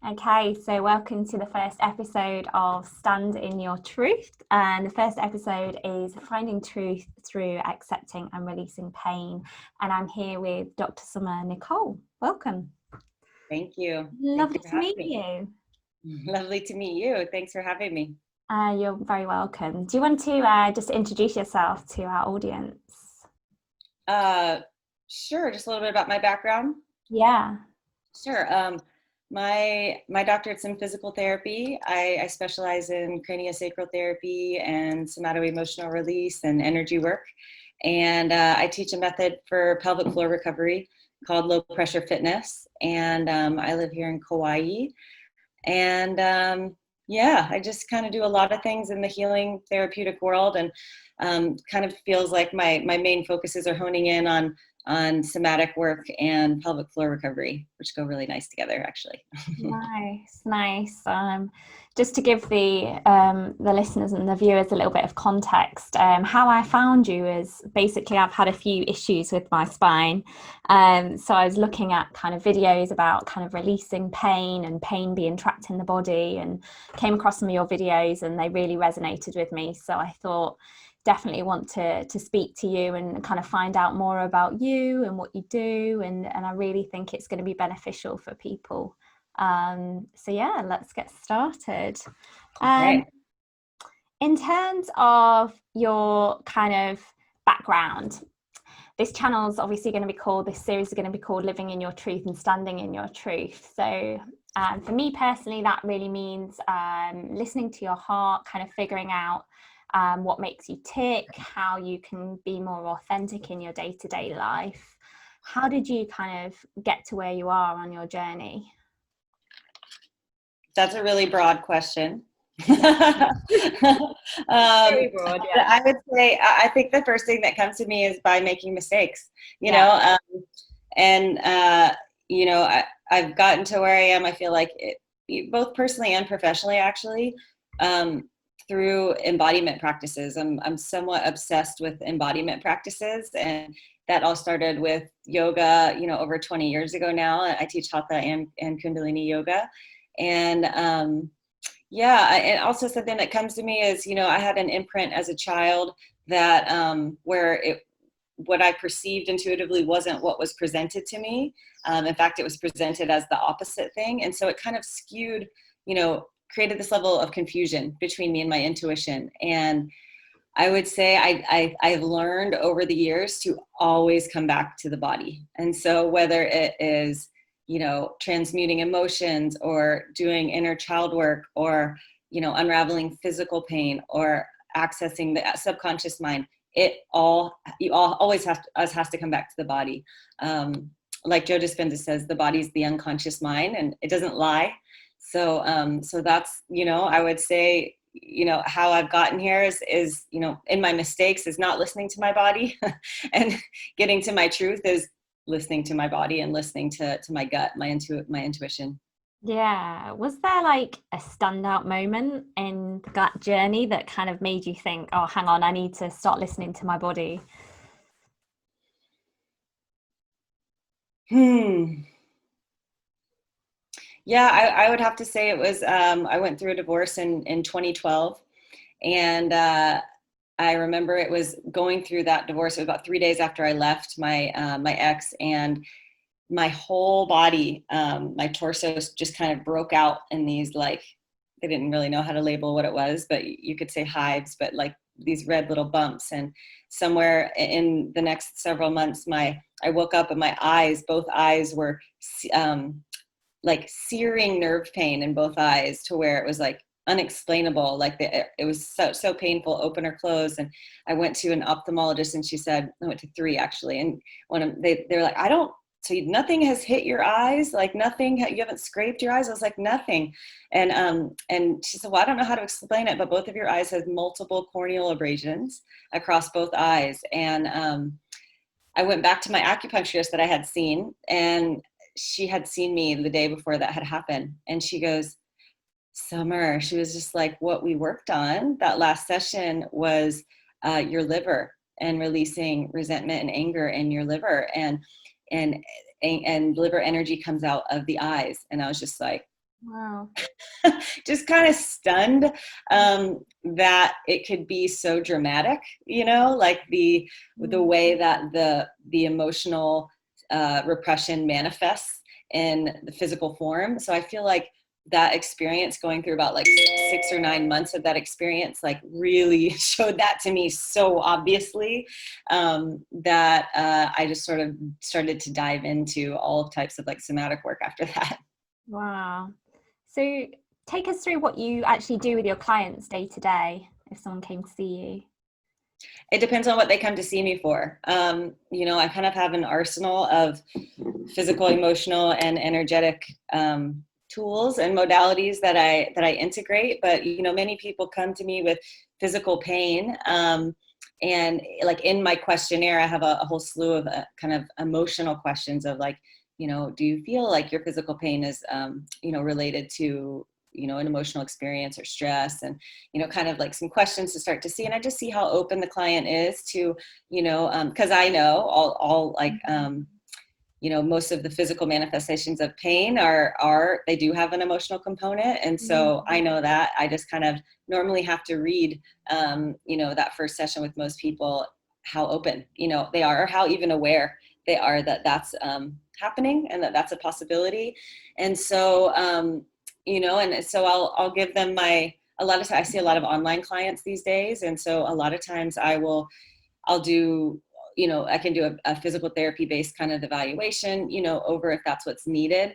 Okay, so welcome to the first episode of Stand in Your Truth. And the first episode is Finding Truth Through Accepting and Releasing Pain. And I'm here with Dr. Somer Nicole. Welcome. Thank you. Lovely Thank you for to meet having me. you. Lovely to meet you. Thanks for having me. You're very welcome. Do you want to just introduce yourself to our audience? Sure. Just a little bit about my background. Yeah. Sure. My doctorate's in physical therapy. I specialize in craniosacral therapy and somato-emotional release and energy work. And I teach a method for pelvic floor recovery called low pressure fitness. And I live here in Kauai. And I just kind of do a lot of things in the healing therapeutic world, and kind of feels like my main focuses are honing in on somatic work and pelvic floor recovery, which go really nice together, actually. Nice. Just to give the listeners and the viewers a little bit of context, how I found you is basically I've had a few issues with my spine. So I was looking at kind of videos about kind of releasing pain and pain being trapped in the body, and came across some of your videos and they really resonated with me. So I thought definitely want to speak to you and kind of find out more about you and what you do, and I really think it's going to be beneficial for people. So yeah, let's get started. Right. In terms of your kind of background, this channel is obviously going to be called, this series is going to be called Living in Your Truth and Standing in Your Truth. So for me personally, that really means listening to your heart, kind of figuring out what makes you tick, how you can be more authentic in your day-to-day life. How did you kind of get to where you are on your journey? That's a really broad question. Very broad, yeah. I would say I think the first thing that comes to me is by making mistakes, and I've gotten to where I am. I feel like both personally and professionally, actually, through embodiment practices. I'm somewhat obsessed with embodiment practices, and that all started with yoga, over 20 years ago now. I teach hatha and Kundalini yoga. And and also something that comes to me is, I had an imprint as a child that what I perceived intuitively wasn't what was presented to me. In fact, it was presented as the opposite thing. And so it kind of skewed, created this level of confusion between me and my intuition. And I would say I've learned over the years to always come back to the body. And so whether it is, transmuting emotions or doing inner child work, or, unraveling physical pain or accessing the subconscious mind, always has to come back to the body. Like Joe Dispenza says, the body's the unconscious mind, and it doesn't lie. So that's, I would say, how I've gotten here is, in my mistakes is not listening to my body and getting to my truth is listening to my body and listening to my gut, my intuition. Yeah. Was there like a standout moment in that journey that kind of made you think, oh, hang on, I need to start listening to my body? Yeah, I would have to say it was, I went through a divorce in 2012. And I remember it was going through that divorce. It was about 3 days after I left my ex, and my whole body, my torso just kind of broke out in these, like, they didn't really know how to label what it was, but you could say hives, but like these red little bumps. And somewhere in the next several months, I woke up and my eyes, both eyes were like searing nerve pain in both eyes, to where it was like unexplainable. Like it was so painful, open or close. And I went to an ophthalmologist, and she said, I went to 3 actually. And they're like, so nothing has hit your eyes, like nothing, you haven't scraped your eyes? I was like, nothing. And she said, well, I don't know how to explain it, but both of your eyes have multiple corneal abrasions across both eyes. And I went back to my acupuncturist that I had seen, and she had seen me the day before that had happened. And she goes, Summer, she was just like, what we worked on that last session was your liver, and releasing resentment and anger in your liver, and liver energy comes out of the eyes. And I was just like, Wow. just kind of stunned that it could be so dramatic, like the way that the emotional repression manifests in the physical form. So I feel like that experience, going through about like 6 or 9 months of that experience, like really showed that to me so obviously, that I just sort of started to dive into all types of like somatic work after that. Wow. So take us through what you actually do with your clients day to day if someone came to see you. It depends on what they come to see me for. I kind of have an arsenal of physical, emotional, and energetic tools and modalities that I integrate. But many people come to me with physical pain, and like in my questionnaire, I have a whole slew of kind of emotional questions of like, do you feel like your physical pain is related to an emotional experience or stress, and kind of like some questions to start to see. And I just see how open the client is to because I know all like most of the physical manifestations of pain are they do have an emotional component. And so I know that I just kind of normally have to read that first session with most people, how open they are, or how even aware they are that that's happening and that that's a possibility. And so and so I'll give them a lot of times I see a lot of online clients these days, and so a lot of times I'll do, I can do a physical therapy based kind of evaluation, over if that's what's needed.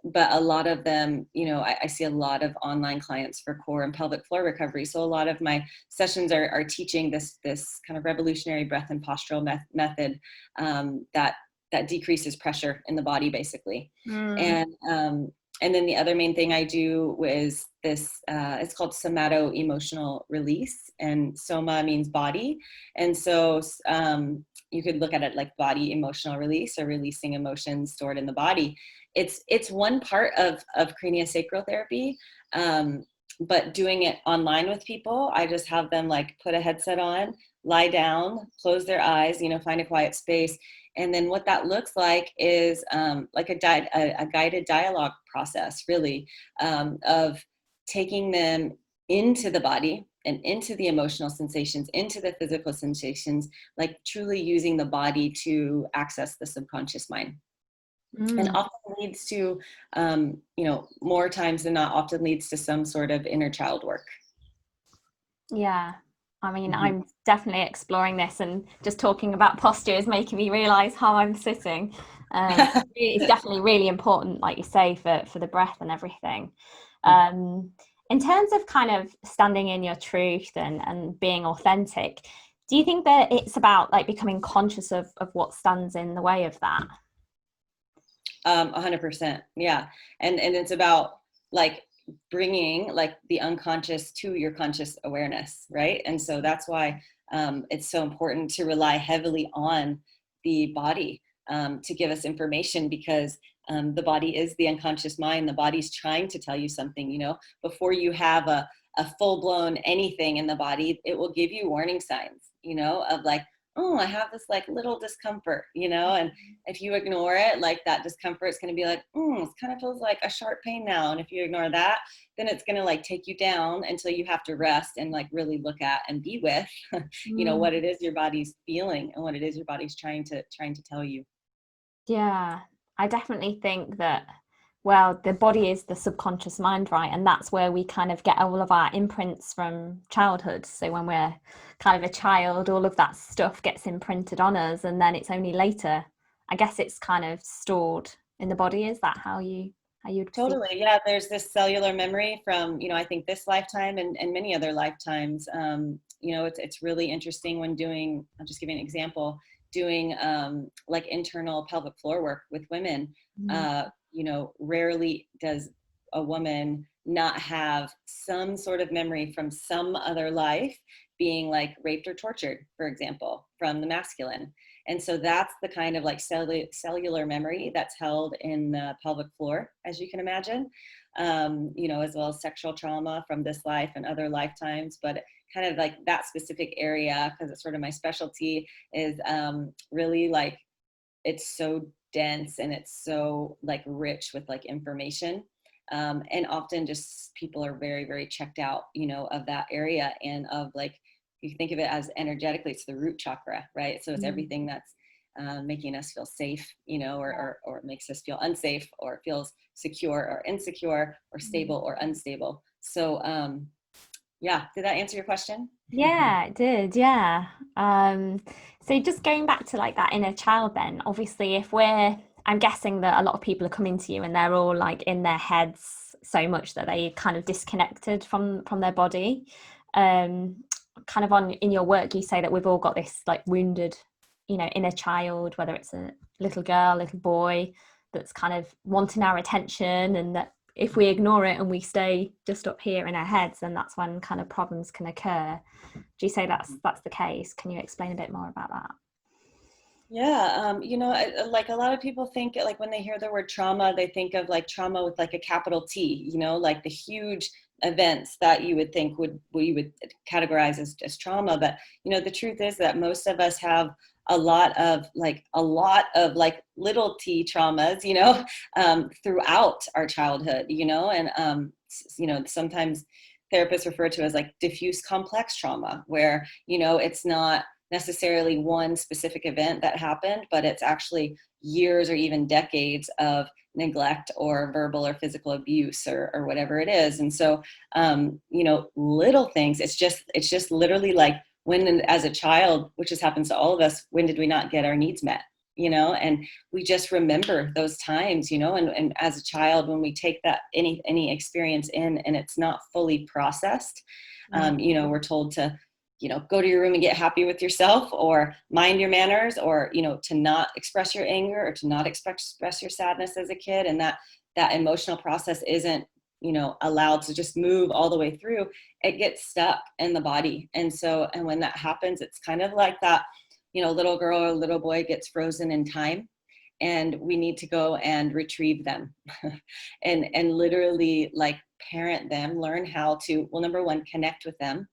But a lot of them, I see a lot of online clients for core and pelvic floor recovery. So a lot of my sessions are teaching this kind of revolutionary breath and postural method that decreases pressure in the body, basically. And then the other main thing I do is this, it's called somato-emotional release, and soma means body. And so you could look at it like body emotional release, or releasing emotions stored in the body. It's one part of craniosacral therapy, but doing it online with people, I just have them like put a headset on, lie down, close their eyes, find a quiet space. And then what that looks like is like a guided dialogue process, really, of taking them into the body and into the emotional sensations, into the physical sensations, like truly using the body to access the subconscious mind. And often leads to, more times than not, often leads to some sort of inner child work. Yeah. I mean, I'm definitely exploring this, and just talking about posture is making me realize how I'm sitting. It's definitely really important, like you say, for the breath and everything. In terms of kind of standing in your truth and being authentic, do you think that it's about like becoming conscious of what stands in the way of that? 100%. Yeah. And it's about like bringing like the unconscious to your conscious awareness. Right. And so that's why it's so important to rely heavily on the body to give us information, because the body is the unconscious mind. The body's trying to tell you something, before you have a full blown anything in the body, it will give you warning signs, of like, oh, I have this like little discomfort, and if you ignore it, like that discomfort is going to be like, it kind of feels like a sharp pain now. And if you ignore that, then it's going to like take you down until you have to rest and like really look at and be with, what it is your body's feeling and what it is your body's trying to tell you. Yeah, I definitely think that, well, the body is the subconscious mind, right? And that's where we kind of get all of our imprints from childhood. So when we're kind of a child, all of that stuff gets imprinted on us, and then it's only later, I guess, it's kind of stored in the body. Is that how you'd see? Totally. Yeah. There's this cellular memory from, I think this lifetime and many other lifetimes. It's really interesting when doing, I'll just give you an example, doing like internal pelvic floor work with women. Rarely does a woman not have some sort of memory from some other life being like raped or tortured, for example, from the masculine. And so that's the kind of like cellular memory that's held in the pelvic floor, as you can imagine, as well as sexual trauma from this life and other lifetimes. But kind of like that specific area, because it's sort of my specialty, is really like, it's so dense and it's so like rich with like information. And often just people are very, very checked out, of that area, and of like, if you think of it as energetically, it's the root chakra, right? So it's everything that's making us feel safe, or makes us feel unsafe, or feels secure or insecure, or stable or unstable. So yeah, did that answer your question? Yeah, it did. Yeah. So just going back to like that inner child, then obviously, I'm guessing that a lot of people are coming to you and they're all like in their heads so much that they kind of disconnected from their body. Kind of in your work, you say that we've all got this like wounded, inner child, whether it's a little girl, little boy, that's kind of wanting our attention, and that if we ignore it and we stay just up here in our heads, then that's when kind of problems can occur. Do you say that's the case? Can you explain a bit more about that? Yeah, like a lot of people think, like when they hear the word trauma, they think of like trauma with like a capital T, like the huge events that you would think we would categorize as trauma. But the truth is that most of us have a lot of like little T traumas, throughout our childhood, and sometimes therapists refer to as like diffuse complex trauma, where it's not necessarily one specific event that happened, but it's actually years or even decades of neglect or verbal or physical abuse, or whatever it is. And so, little things, it's just literally like, when as a child, which just happens to all of us, when did we not get our needs met? And we just remember those times, and as a child, when we take that any experience in and it's not fully processed, we're told to go to your room and get happy with yourself, or mind your manners, or to not express your anger, or to not express your sadness as a kid. And that emotional process isn't allowed to just move all the way through. It gets stuck in the body. And when that happens, it's kind of like that little girl or little boy gets frozen in time, and we need to go and retrieve them and literally like parent them, learn how to, well, number one, connect with them.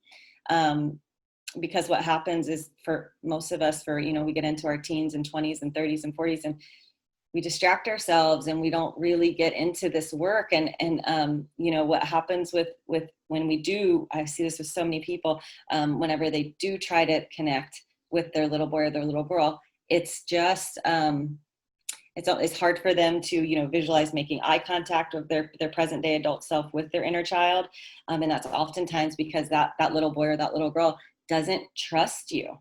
Because what happens is, for most of us, we get into our teens and 20s and 30s and 40s, and we distract ourselves, and we don't really get into this work. And what happens with when we do, I see this with so many people, whenever they do try to connect with their little boy or their little girl, it's just it's hard for them to visualize making eye contact with their present day adult self with their inner child. And that's oftentimes because that little boy or that little girl doesn't trust you,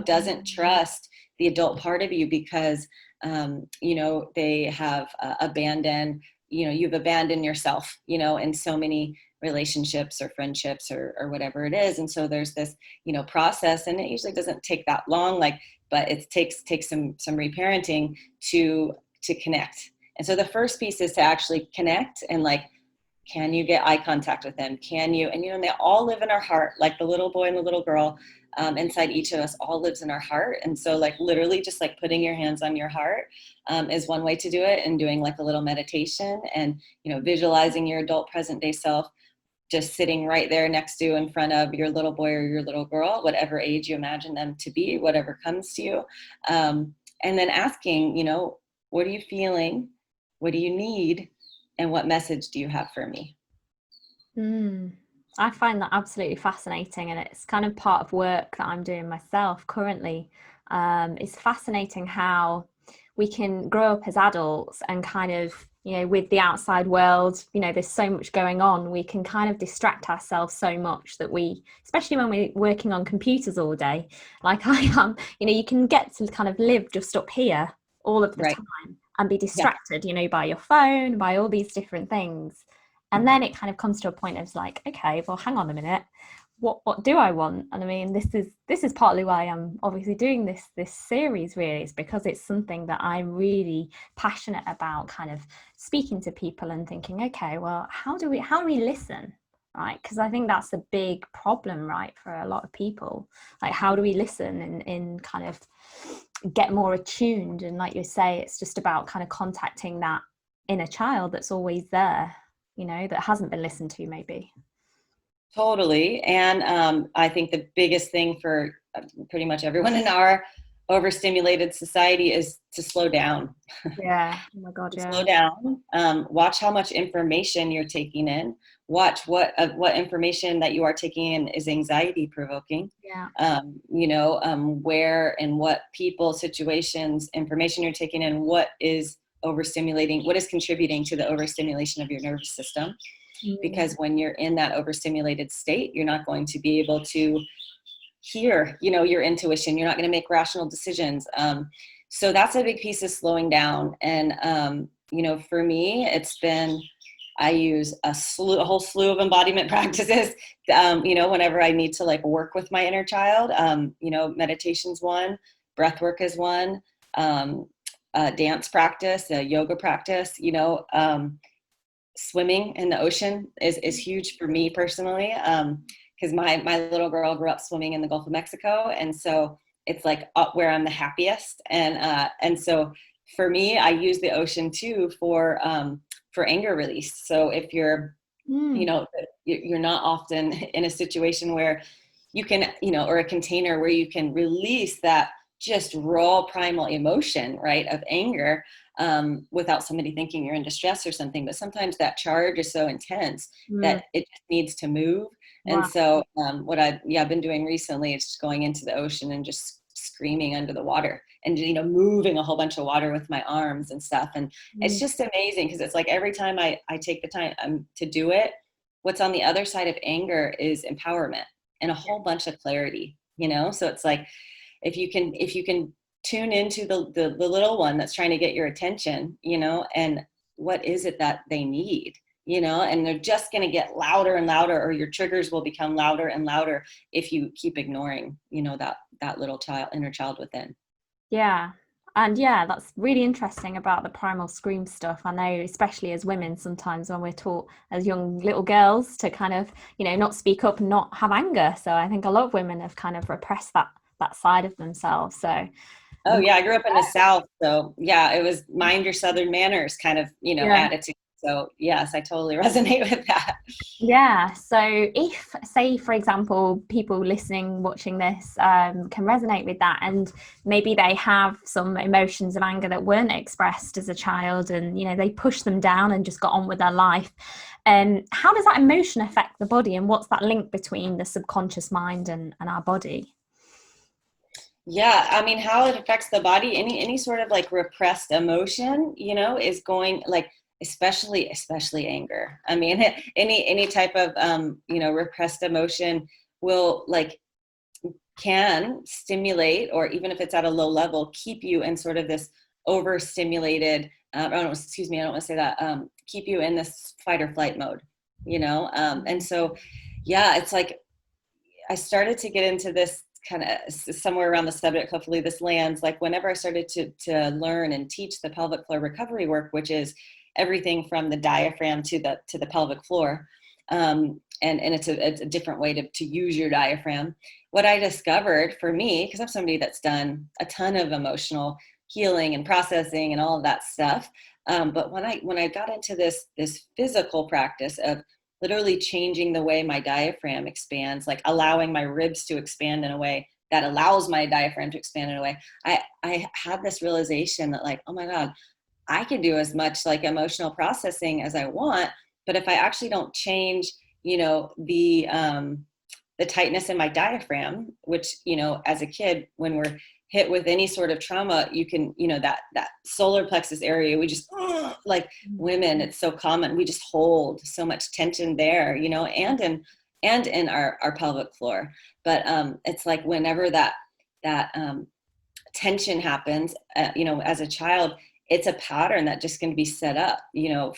doesn't trust the adult part of you, because they have abandoned, you've abandoned yourself, in so many relationships or friendships, or whatever it is. And so there's this process, and it usually doesn't take that long, but it takes some reparenting to connect. And so the first piece is to actually connect, and like, can you get eye contact with them? Can you? And they all live in our heart, like the little boy and the little girl, inside each of us all lives in our heart. And so like literally just like putting your hands on your heart is one way to do it, and doing like a little meditation, and visualizing your adult present day self just sitting right there next to, in front of your little boy or your little girl, whatever age you imagine them to be, whatever comes to you. And then asking, what are you feeling? What do you need? And what message do you have for me? I find that absolutely fascinating, and it's kind of part of work that I'm doing myself currently. It's fascinating how we can grow up as adults and kind of, with the outside world, there's so much going on. We can kind of distract ourselves so much that especially when we're working on computers all day, like I am, you can get to kind of live just up here all of the Right. time and be Yeah. distracted, by your phone, by all these different things. And then it kind of comes to a point of like, okay, well, hang on a minute. What do I want? And I mean, this is partly why I'm obviously doing this series, really, is because it's something that I'm really passionate about, kind of speaking to people and thinking, okay, well, how do we listen? Right? Because I think that's a big problem, right, for a lot of people. Like, how do we listen and in kind of get more attuned? And like you say, it's just about kind of contacting that inner child that's always there, that hasn't been listened to, maybe. Totally. And I think the biggest thing for pretty much everyone in our overstimulated society is to slow down. Yeah. Oh my God. Slow Yeah. down. Watch how much information you're taking in. Watch what information that you are taking in is anxiety provoking. Yeah. Where and what people, situations, information you're taking in, what is overstimulating, what is contributing to the overstimulation of your nervous system. Mm. Because when you're in that overstimulated state, you're not going to be able to hear, your intuition. You're not going to make rational decisions. So that's a big piece of slowing down. And, for me, it's been, I use a whole slew of embodiment practices, whenever I need to like work with my inner child. Meditation's one, breath work is one, dance practice, yoga practice, swimming in the ocean is huge for me personally. Because my little girl grew up swimming in the Gulf of Mexico, and so it's like up where I'm the happiest. And so for me, I use the ocean too for anger release. So if you're you're not often in a situation where you can, or a container where you can release that just raw primal emotion, right, of anger, without somebody thinking you're in distress or something. But sometimes that charge is so intense that it just needs to move. And Wow. so what I've been doing recently is just going into the ocean and just screaming under the water and, moving a whole bunch of water with my arms and stuff. And it's just amazing because it's like every time I take the time to do it, what's on the other side of anger is empowerment and a whole bunch of clarity, So it's like, if you can tune into the little one that's trying to get your attention, and what is it that they need, and they're just going to get louder and louder, or your triggers will become louder and louder if you keep ignoring, that little inner child within. Yeah. And yeah, that's really interesting about the primal scream stuff. I know, especially as women, sometimes when we're taught as young little girls to kind of, not speak up, not have anger. So I think a lot of women have kind of repressed that side of themselves. So Oh yeah, I grew up in the South, so yeah, it was mind your Southern manners kind of, yeah. attitude. So yes, I totally resonate with that. Yeah. So if, say, for example, people listening, watching this can resonate with that, and maybe they have some emotions of anger that weren't expressed as a child, and, they pushed them down and just got on with their life. How does that emotion affect the body, and what's that link between the subconscious mind and our body? Yeah, I mean, how it affects the body, any sort of like repressed emotion, is going like, especially anger. I mean, any type of repressed emotion will like can stimulate, or even if it's at a low level, keep you in sort of this overstimulated. I don't want to say that. Keep you in this fight or flight mode, and so, yeah, it's like I started to get into this kind of somewhere around the subject. Hopefully this lands. Like whenever I started to learn and teach the pelvic floor recovery work, which is everything from the diaphragm to the pelvic floor. And it's a different way to use your diaphragm. What I discovered for me, because I'm somebody that's done a ton of emotional healing and processing and all of that stuff. But when I got into this physical practice of literally changing the way my diaphragm expands, like allowing my ribs to expand in a way that allows my diaphragm to expand in a way, I had this realization that like, oh my God, I can do as much like emotional processing as I want, but if I actually don't change, the tightness in my diaphragm, which, as a kid, when we're hit with any sort of trauma, you can, that solar plexus area, we just like women, it's so common. We just hold so much tension there, and in our pelvic floor. But it's like whenever that tension happens, as a child, it's a pattern that just can be set up,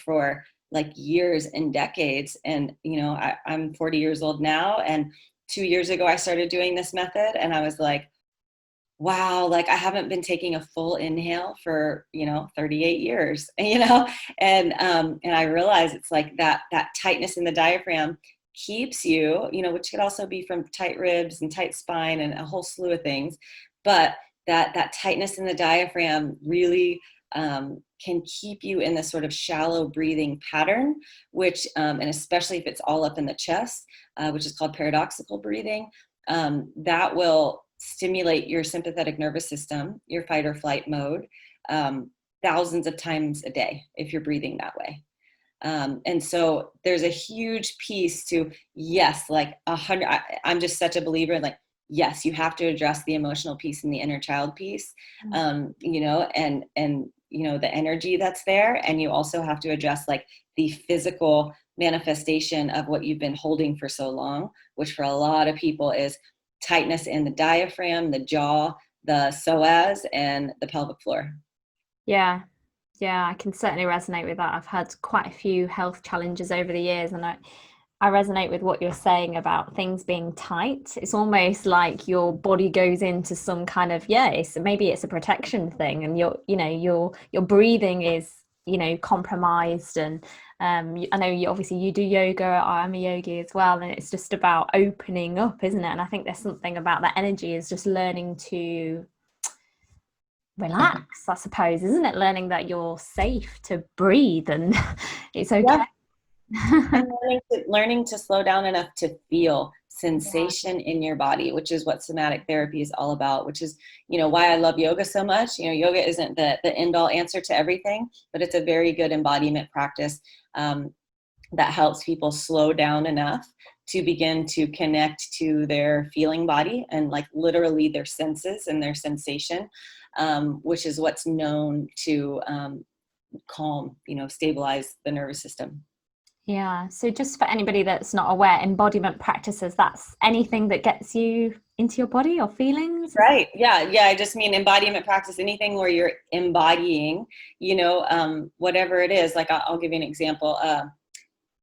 for like years and decades. And, I'm 40 years old now. And 2 years ago, I started doing this method and I was like, wow, like I haven't been taking a full inhale for, 38 years, and I realized it's like that tightness in the diaphragm keeps you, which could also be from tight ribs and tight spine and a whole slew of things. But that tightness in the diaphragm really can keep you in this sort of shallow breathing pattern, which, and especially if it's all up in the chest, which is called paradoxical breathing, that will stimulate your sympathetic nervous system, your fight or flight mode, thousands of times a day if you're breathing that way. And so there's a huge piece to, yes, like 100, I'm just such a believer in like, yes, you have to address the emotional piece and the inner child piece, you know, and, you know, the energy that's there. And you also have to address like the physical manifestation of what you've been holding for so long, which for a lot of people is tightness in the diaphragm, the jaw, the psoas, and the pelvic floor. Yeah. Yeah, I can certainly resonate with that. I've had quite a few health challenges over the years, and I resonate with what you're saying about things being tight. It's almost like your body goes into some kind of, maybe it's a protection thing, and your breathing is, compromised. And I know you do yoga. I'm a yogi as well, and it's just about opening up, isn't it? And I think there's something about that energy is just learning to relax, I suppose, isn't it? Learning that you're safe to breathe and it's okay. Yeah. And learning to slow down enough to feel sensation in your body, which is what somatic therapy is all about, which is, you know, why I love yoga so much. You know, yoga isn't the end all answer to everything, but it's a very good embodiment practice that helps people slow down enough to begin to connect to their feeling body and like literally their senses and their sensation, which is what's known to calm, you know, stabilize the nervous system. Yeah. So just for anybody that's not aware, embodiment practices, that's anything that gets you into your body or feelings? Right. Yeah. Yeah. I just mean embodiment practice, anything where you're embodying, you know, whatever it is. Like I'll give you an example.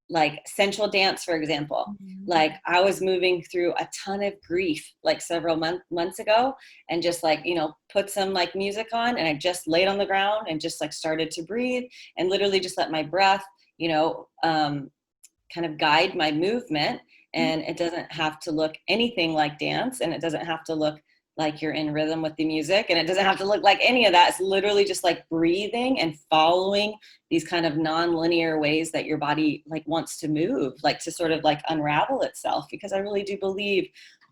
Like sensual dance, for example. Like I was moving through a ton of grief like several months ago, and just like, you know, put some like music on, and I just laid on the ground and just like started to breathe and literally just let my breath, you know, kind of guide my movement. And it doesn't have to look anything like dance, and it doesn't have to look like you're in rhythm with the music, and it doesn't have to look like any of that. It's literally just like breathing and following these kind of non-linear ways that your body like wants to move, like to sort of like unravel itself. Because I really do believe,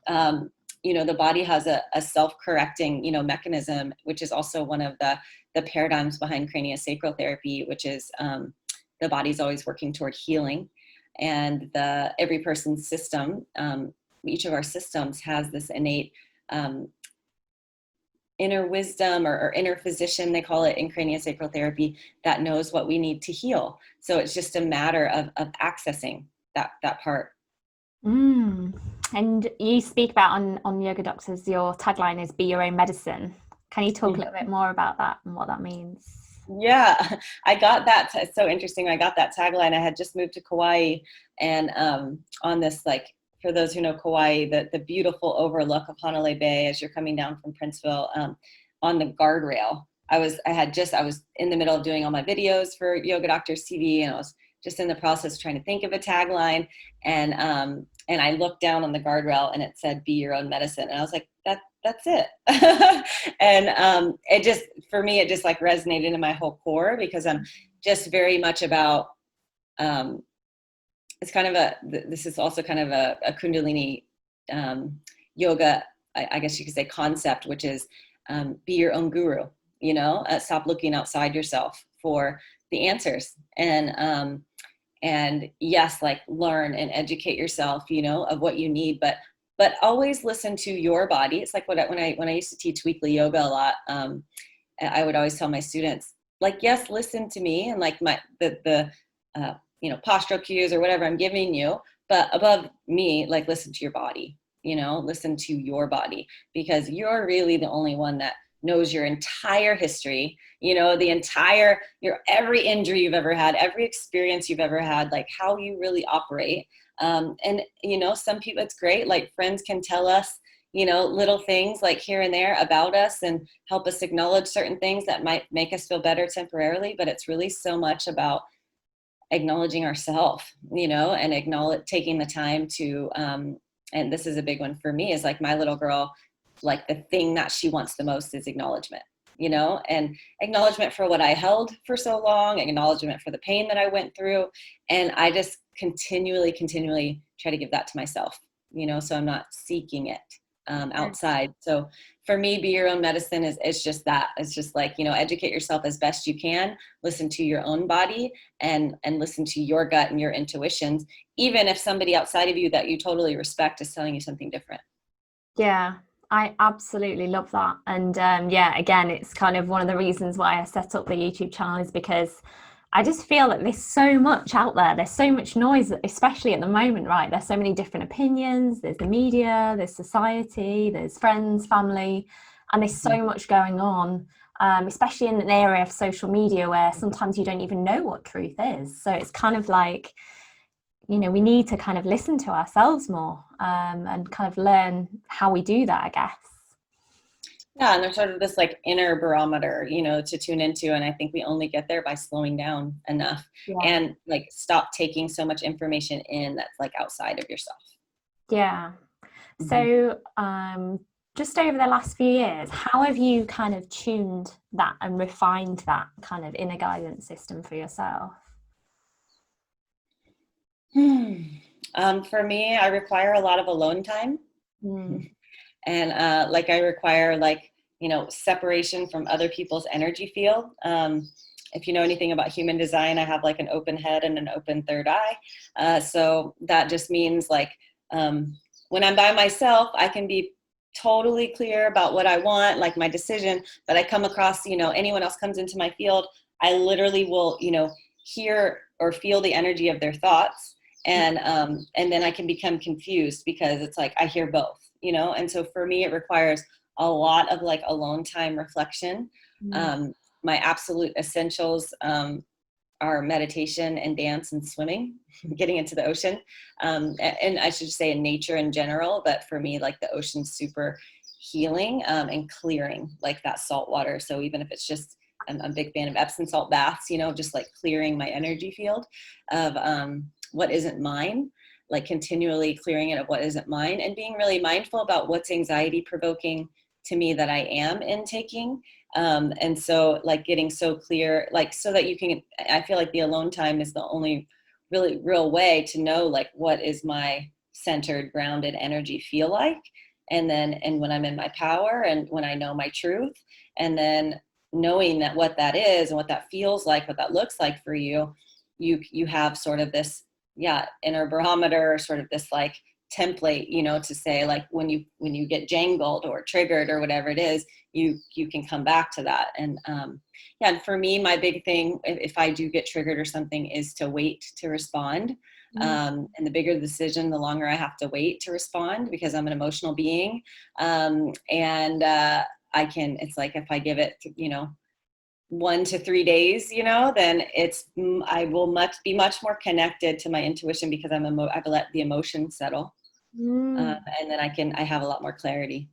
you know, the body has a self-correcting, you know, mechanism, which is also one of the paradigms behind craniosacral therapy, which is the body's always working toward healing. And every person's system, each of our systems has this innate inner wisdom or inner physician, they call it in craniosacral therapy, that knows what we need to heal. So it's just a matter of accessing that part. And you speak about on Yoga Doctors, your tagline is "Be your own medicine." Can you talk a little bit more about that and what that means? Yeah, I got that. It's so interesting. I got that tagline. I had just moved to Kauai, and on this, like, for those who know Kauai, the beautiful overlook of Hanalei Bay as you're coming down from Princeville, on the guardrail. I was in the middle of doing all my videos for Yoga Doctors TV, and I was just in the process of trying to think of a tagline, and I looked down on the guardrail and it said "Be your own medicine," and I was like, that's it. And it just, for me, it just like resonated in my whole core, because I'm just very much about, it's kind of this is also kind of a Kundalini yoga, I guess you could say, concept, which is be your own guru, you know, stop looking outside yourself for the answers. And yes, like learn and educate yourself, you know, of what you need, but always listen to your body. It's like when I used to teach weekly yoga a lot, I would always tell my students, like, yes, listen to me, and like the you know, postural cues or whatever I'm giving you, but above me, like, listen to your body, you know, listen to your body, because you're really the only one that knows your entire history, you know, your every injury you've ever had, every experience you've ever had, like how you really operate. And, you know, some people, it's great. Like friends can tell us, you know, little things like here and there about us and help us acknowledge certain things that might make us feel better temporarily. But it's really so much about acknowledging ourselves, you know, and taking the time to, and this is a big one for me, is like my little girl, like the thing that she wants the most is acknowledgement, you know, and acknowledgement for what I held for so long, acknowledgement for the pain that I went through. And I just continually try to give that to myself, you know, so I'm not seeking it. outside. So for me, be your own medicine is just that. It's just like, educate yourself as best you can, listen to your own body, and listen to your gut and your intuitions, even if somebody outside of you that you totally respect is telling you something different. Yeah, I absolutely love that. And yeah, again, it's kind of one of the reasons why I set up the YouTube channel, is because I just feel that there's so much out there. There's so much noise, especially at the moment, right? There's so many different opinions. There's the media, there's society, there's friends, family, and there's so much going on, especially in an area of social media where sometimes you don't even know what truth is. So it's kind of like, we need to kind of listen to ourselves more, and kind of learn how we do that, I guess. Yeah, and there's sort of this like inner barometer, to tune into. And I think we only get there by slowing down enough Yeah. and like stop taking so much information in that's like outside of yourself. Yeah. Mm-hmm. So, just over the last few years, how have you kind of tuned that and refined that kind of inner guidance system for yourself? For me, I require a lot of alone time. And I require separation from other people's energy field. If you know anything about human design, I have like an open head and an open third eye. So that just means when I'm by myself, I can be totally clear about what I want, like my decision, but I come across, anyone else comes into my field, I literally will, hear or feel the energy of their thoughts. And then I can become confused because it's like, I hear both, and so for me, it requires a lot of like alone time reflection. My absolute essentials are meditation and dance and swimming, getting into the ocean. And I should say in nature in general, but for me, like the ocean's super healing and clearing, like that salt water. So even if it's just, I'm a big fan of Epsom salt baths, just like clearing my energy field of what isn't mine, like continually clearing it of what isn't mine, and being really mindful about what's anxiety provoking to me that I am intaking. And so like getting so clear, like so that you can, I feel like the alone time is the only really real way to know like what is my centered, grounded energy feel like. And when I'm in my power and when I know my truth, and then knowing that what that is and what that feels like, what that looks like for you, you have sort of this, inner barometer, sort of this like template, to say like when you get jangled or triggered or whatever it is, you can come back to that. And and for me, my big thing, if I do get triggered or something, is to wait to respond. And the bigger the decision, the longer I have to wait to respond, because I'm an emotional being. It's like if I give it 1 to 3 days, then I will be much more connected to my intuition, because I've let the emotion settle. And then I have a lot more clarity.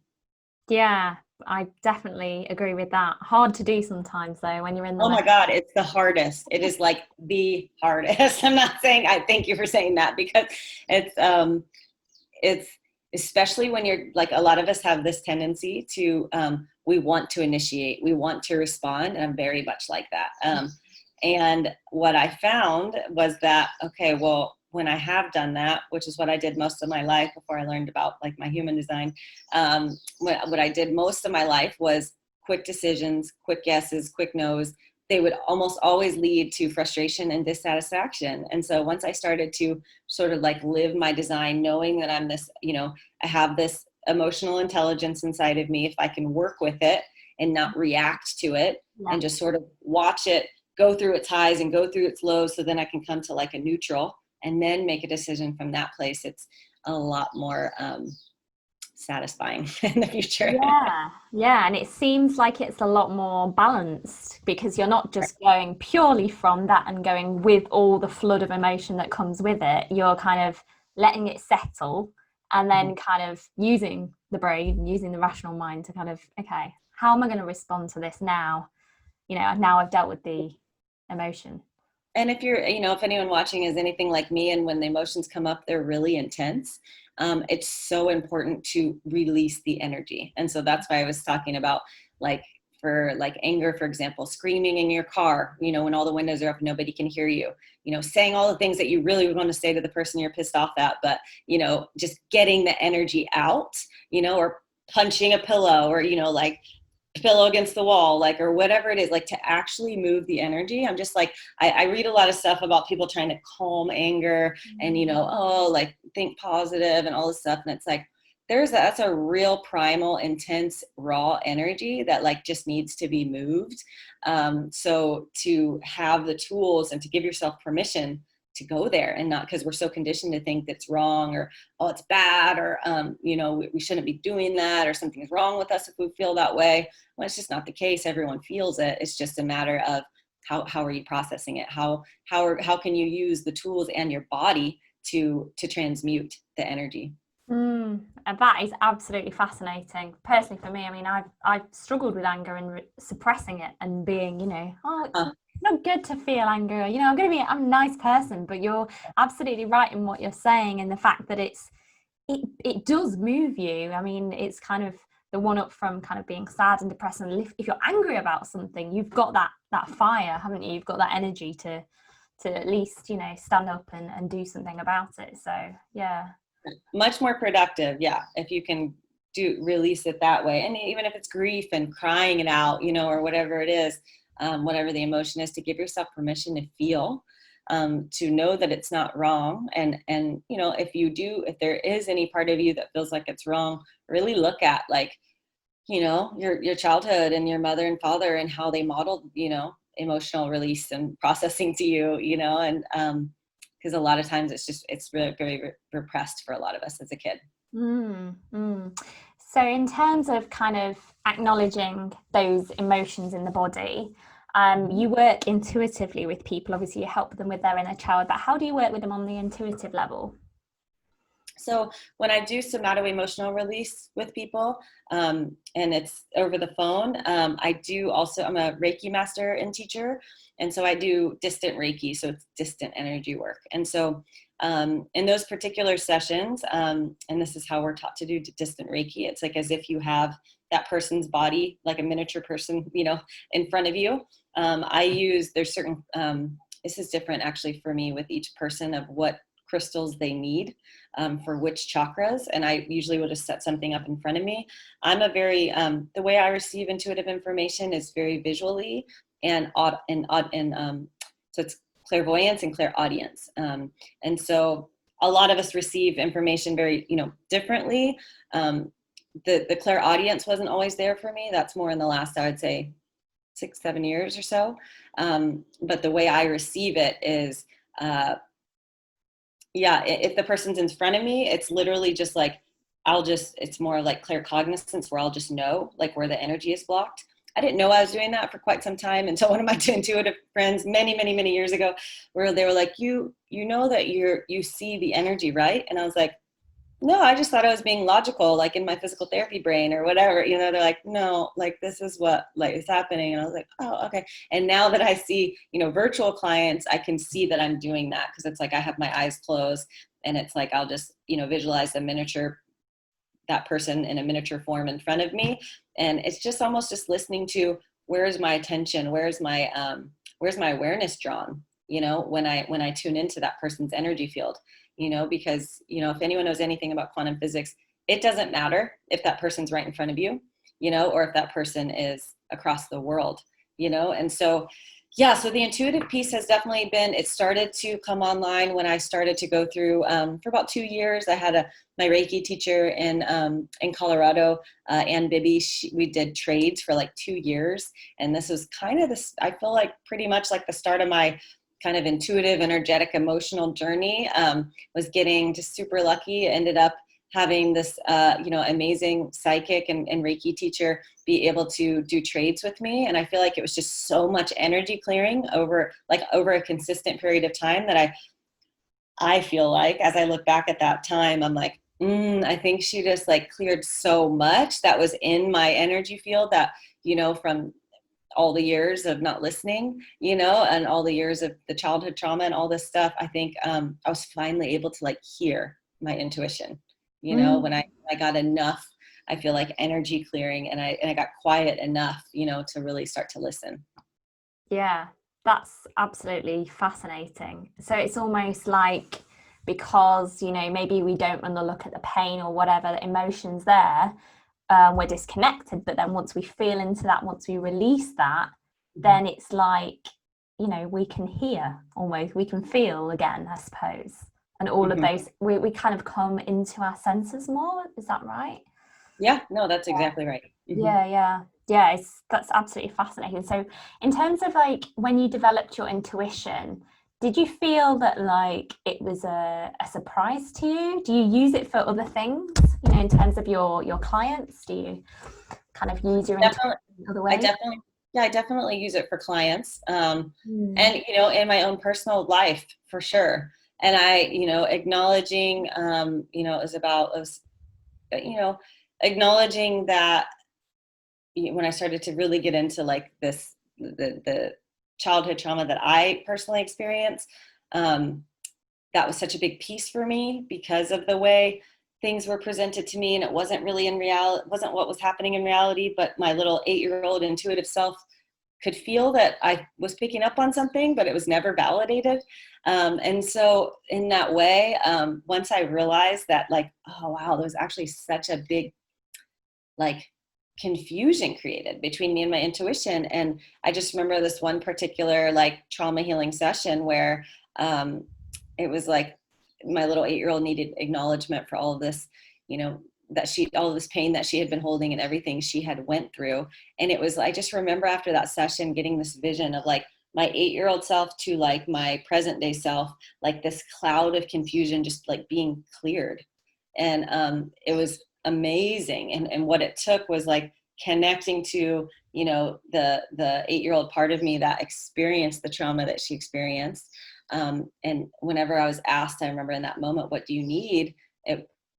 Yeah, I definitely agree with that. Hard to do sometimes though, when you're in the Oh my God, it's the hardest. It is like the hardest. I'm not saying, I thank you for saying that, because it's especially when you're like, a lot of us have this tendency to, we want to initiate, we want to respond. And I'm very much like that. And what I found was that, okay, well, when I have done that, which is what I did most of my life before I learned about like my human design, what I did most of my life was quick decisions, quick yeses, quick nos. They would almost always lead to frustration and dissatisfaction. And so once I started to sort of like live my design, knowing that I'm this, I have this emotional intelligence inside of me, if I can work with it and not react to it, and just sort of watch it go through its highs and go through its lows, so then I can come to like a neutral and then make a decision from that place, it's a lot more satisfying in the future. Yeah, and it seems like it's a lot more balanced, because you're not just going purely from that and going with all the flood of emotion that comes with it. You're kind of letting it settle, and then kind of using the brain, using the rational mind to kind of, okay, how am I going to respond to this now? Now I've dealt with the emotion. And if you're, if anyone watching is anything like me, and when the emotions come up, they're really intense, it's so important to release the energy. And so that's why I was talking about, like, for like anger, for example, screaming in your car, when all the windows are up, nobody can hear you, saying all the things that you really want to say to the person you're pissed off at, but, just getting the energy out, or punching a pillow, or, like pillow against the wall, like, or whatever it is, like to actually move the energy. I'm just like, I read a lot of stuff about people trying to calm anger and, oh, like think positive and all this stuff. And it's like, that's a real primal, intense, raw energy that like just needs to be moved. So to have the tools and to give yourself permission to go there, and not because we're so conditioned to think that's wrong, or oh, it's bad, or we shouldn't be doing that, or something's wrong with us if we feel that way. Well, it's just not the case. Everyone feels it. It's just a matter of how are you processing it? How can you use the tools and your body to transmute the energy? And that is absolutely fascinating. Personally, for me, I mean, I've struggled with anger and suppressing it and being, it's not good to feel anger. I'm a nice person, but you're absolutely right in what you're saying, and the fact that it does move you. I mean, it's kind of the one up from kind of being sad and depressed. And if you're angry about something, you've got that fire, haven't you? You've got that energy to at least, stand up and do something about it. So yeah. Much more productive, yeah, if you can release it that way. And even if it's grief and crying it out, or whatever it is, whatever the emotion is, to give yourself permission to feel, to know that it's not wrong. And if there is any part of you that feels like it's wrong, really look at, like, your childhood and your mother and father and how they modeled, emotional release and processing to you, and because a lot of times it's really very repressed for a lot of us as a kid. So in terms of kind of acknowledging those emotions in the body, you work intuitively with people. Obviously you help them with their inner child, but how do you work with them on the intuitive level? So when I do somatic emotional release with people, and it's over the phone, I'm a Reiki master and teacher. And so I do distant Reiki, so it's distant energy work. And so in those particular sessions, and this is how we're taught to do distant Reiki, it's like as if you have that person's body, like a miniature person, in front of you. There's certain, this is different actually for me with each person, of what crystals they need for which chakras, and I usually will just set something up in front of me. I'm a very the way I receive intuitive information is very visually and so it's clairvoyance and clairaudience, and so a lot of us receive information very differently. The clairaudience wasn't always there for me. That's more in the last, I would say, 6-7 years or so. But the way I receive it is if the person's in front of me, it's literally just like, it's more like claircognizance, where I'll just know like where the energy is blocked. I didn't know I was doing that for quite some time until one of my intuitive friends many years ago, where they were like, you know that you see the energy, right? And I was like, no, I just thought I was being logical, like in my physical therapy brain or whatever. They're like, no, like this is what like is happening. And I was like, oh, okay. And now that I see, virtual clients, I can see that I'm doing that, because it's like I have my eyes closed, and it's like I'll just, visualize that person in a miniature form in front of me. And it's just almost just listening to, where's my attention? Where's my awareness drawn, when I tune into that person's energy field, because, if anyone knows anything about quantum physics, it doesn't matter if that person's right in front of you, or if that person is across the world, and so, yeah, so the intuitive piece has definitely it started to come online when I started to go through, for about 2 years. I had my Reiki teacher in Colorado, Ann Bibby. We did trades for like 2 years. And this was kind of I feel like pretty much like the start of my kind of intuitive, energetic, emotional journey. Was getting just super lucky. Ended up having this, amazing psychic and Reiki teacher be able to do trades with me. And I feel like it was just so much energy clearing over a consistent period of time that I feel like, as I look back at that time, I'm like, I think she just like cleared so much that was in my energy field that, from all the years of not listening, and all the years of the childhood trauma and all this stuff, I think I was finally able to like hear my intuition, when I got enough, I feel like energy clearing, and I got quiet enough, to really start to listen. Yeah, that's absolutely fascinating. So it's almost like, because, maybe we don't want to look at the pain or whatever, the emotions there, we're disconnected, but then once we feel into that, once we release that, then it's like, you know, we can hear almost, we can feel again, I suppose. And all of those, we kind of come into our senses more. Is that right? Yeah, no, that's exactly right. Yeah, that's absolutely fascinating. So in terms of like when you developed your intuition, did you feel that like it was a surprise to you? Do you use it for other things, you know, in terms of your clients? Do you kind of use your intuition in other ways? I definitely use it for clients, and, you know, in my own personal life for sure. And I, you know, acknowledging, you know, you know, acknowledging that when I started to really get into like the childhood trauma that I personally experienced, that was such a big piece for me because of the way things were presented to me, and it wasn't really in reality, wasn't what was happening in reality, but my little 8-year-old intuitive self could feel that I was picking up on something, but it was never validated. And so in that way, once I realized that, like, oh wow, there was actually such a big like confusion created between me and my intuition. And I just remember this one particular like trauma healing session where it was like my little 8-year-old needed acknowledgement for all of this, you know, all of this pain that she had been holding and everything she had went through. And it was, I just remember after that session getting this vision of like my 8-year-old self to like my present day self, like this cloud of confusion just like being cleared. And it was amazing. And what it took was like connecting to, you know, the 8-year-old part of me that experienced the trauma that she experienced. And whenever I was asked, I remember in that moment, what do you need?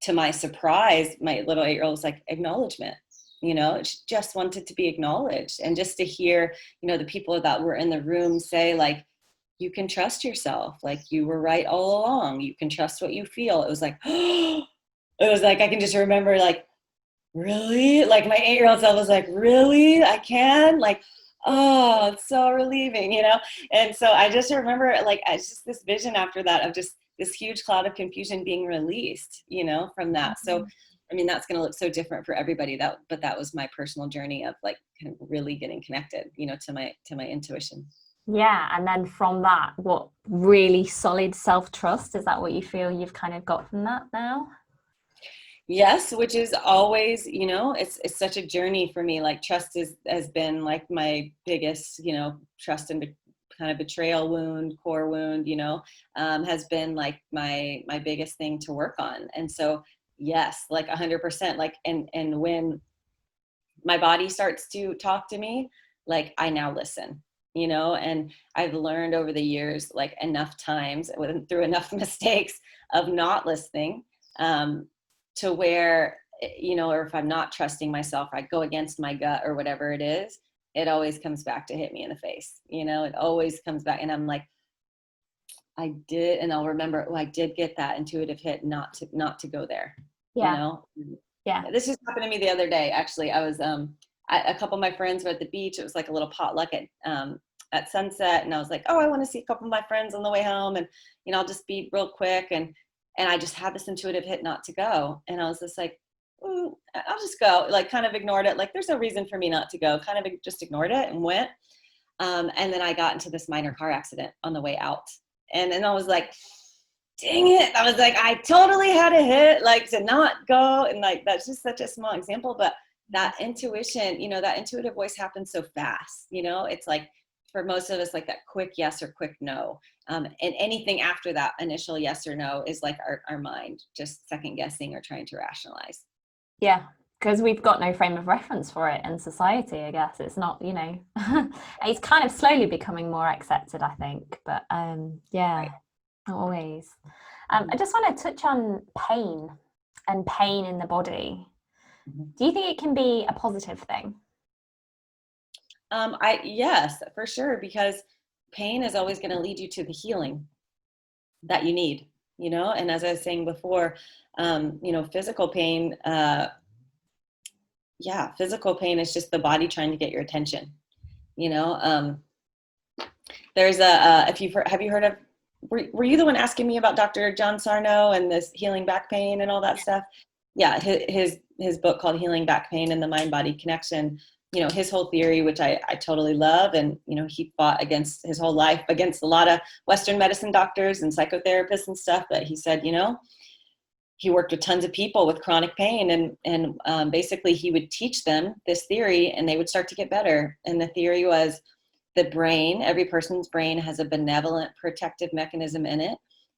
To my surprise, my little 8-year-old was like, acknowledgement. You know, she just wanted to be acknowledged. And just to hear, you know, the people that were in the room say like, you can trust yourself. Like you were right all along. You can trust what you feel. It was like, it was like, I can just remember like, really? Like my 8-year-old self was like, really? I can? Like, oh, it's so relieving, you know? And so I just remember like, it's just this vision after that of just this huge cloud of confusion being released, you know, from that. So, I mean, that's going to look so different for everybody, but that was my personal journey of like kind of really getting connected, you know, to my intuition. Yeah. And then from that, what really solid self-trust, is that what you feel you've kind of got from that now? Yes, which is always, you know, it's such a journey for me. Like trust has been like my biggest, you know, trust and kind of betrayal wound, core wound, you know, has been like my biggest thing to work on. And so, yes, like 100%, like, and when my body starts to talk to me, like I now listen, you know, and I've learned over the years, like enough times through enough mistakes of not listening, to where, you know, or if I'm not trusting myself, I go against my gut or whatever it is, it always comes back to hit me in the face. You know, it always comes back. And I'm like, I did, and I'll remember, oh, I did get that intuitive hit not to go there, you Yeah. know? Yeah. This just happened to me the other day. Actually, I was, a couple of my friends were at the beach. It was like a little potluck at sunset. And I was like, oh, I want to see a couple of my friends on the way home. And, you know, I'll just be real quick. And I just had this intuitive hit not to go. And I was just like, I'll just go, like kind of ignored it. Like there's no reason for me not to go, kind of just ignored it and went. And then I got into this minor car accident on the way out. And then I was like, dang it. I was like, I totally had a hit, like to not go. And like, that's just such a small example, but that intuition, you know, that intuitive voice happens so fast, you know, it's like for most of us, like that quick yes or quick no. And anything after that initial yes or no is like our mind just second guessing or trying to rationalize. Yeah. Because we've got no frame of reference for it in society, I guess. It's not, you know, it's kind of slowly becoming more accepted, I think. But yeah, Right. not always. I just want to touch on pain and pain in the body. Do you think it can be a positive thing? Yes, for sure, because pain is always going to lead you to the healing that you need, you know. And as I was saying before, you know, physical pain, physical pain is just the body trying to get your attention, you know. There's if have you heard of, were you the one asking me about Dr. John Sarno and this healing back pain and all that stuff? Yeah, his his book called Healing Back Pain and the Mind Body Connection, you know, his whole theory, which I totally love. And, you know, he fought against his whole life against a lot of Western medicine doctors and psychotherapists and stuff. But he said, you know, he worked with tons of people with chronic pain, and basically he would teach them this theory and they would start to get better. And the theory was the brain, every person's brain has a benevolent protective mechanism in it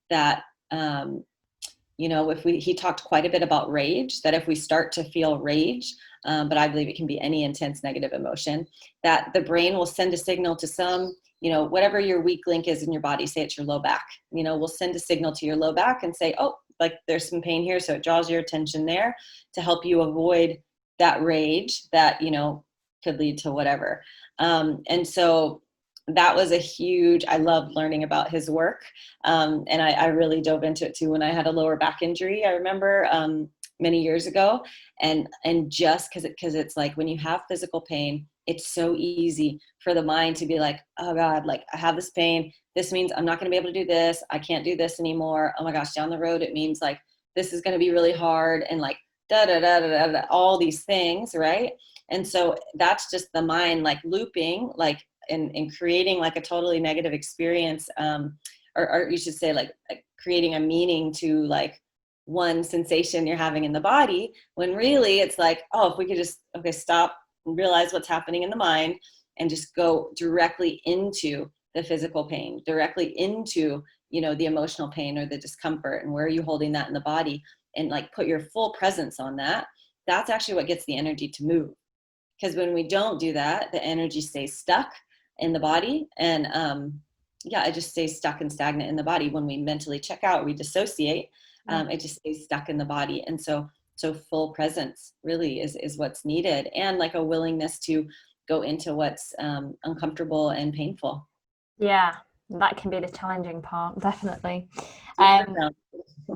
that, you know, he talked quite a bit about rage, that if we start to feel rage, but I believe it can be any intense negative emotion, that the brain will send a signal to some, you know, whatever your weak link is in your body, say it's your low back, you know, we'll send a signal to your low back and say, oh, like there's some pain here. So it draws your attention there to help you avoid that rage that, you know, could lead to whatever. And so that was a huge, I loved learning about his work. And I really dove into it too when I had a lower back injury. I remember many years ago, and just because it's like when you have physical pain, it's so easy for the mind to be like, oh God, like I have this pain. This means I'm not going to be able to do this. I can't do this anymore. Oh my gosh, down the road, it means like this is going to be really hard, and like da da da da da, all these things, right? And so that's just the mind like looping, like and creating like a totally negative experience, or you should say like creating a meaning to like one sensation you're having in the body, when really it's like, oh, if we could just, okay, stop and realize what's happening in the mind and just go directly into the physical pain, directly into, you know, the emotional pain or the discomfort, and where are you holding that in the body, and like put your full presence on that. That's actually what gets the energy to move. Because when we don't do that, the energy stays stuck in the body, and yeah, it just stays stuck and stagnant in the body. When we mentally check out, we dissociate, it just stays stuck in the body. And so full presence really is what's needed, and like a willingness to go into what's uncomfortable and painful. Yeah, that can be the challenging part, definitely. Super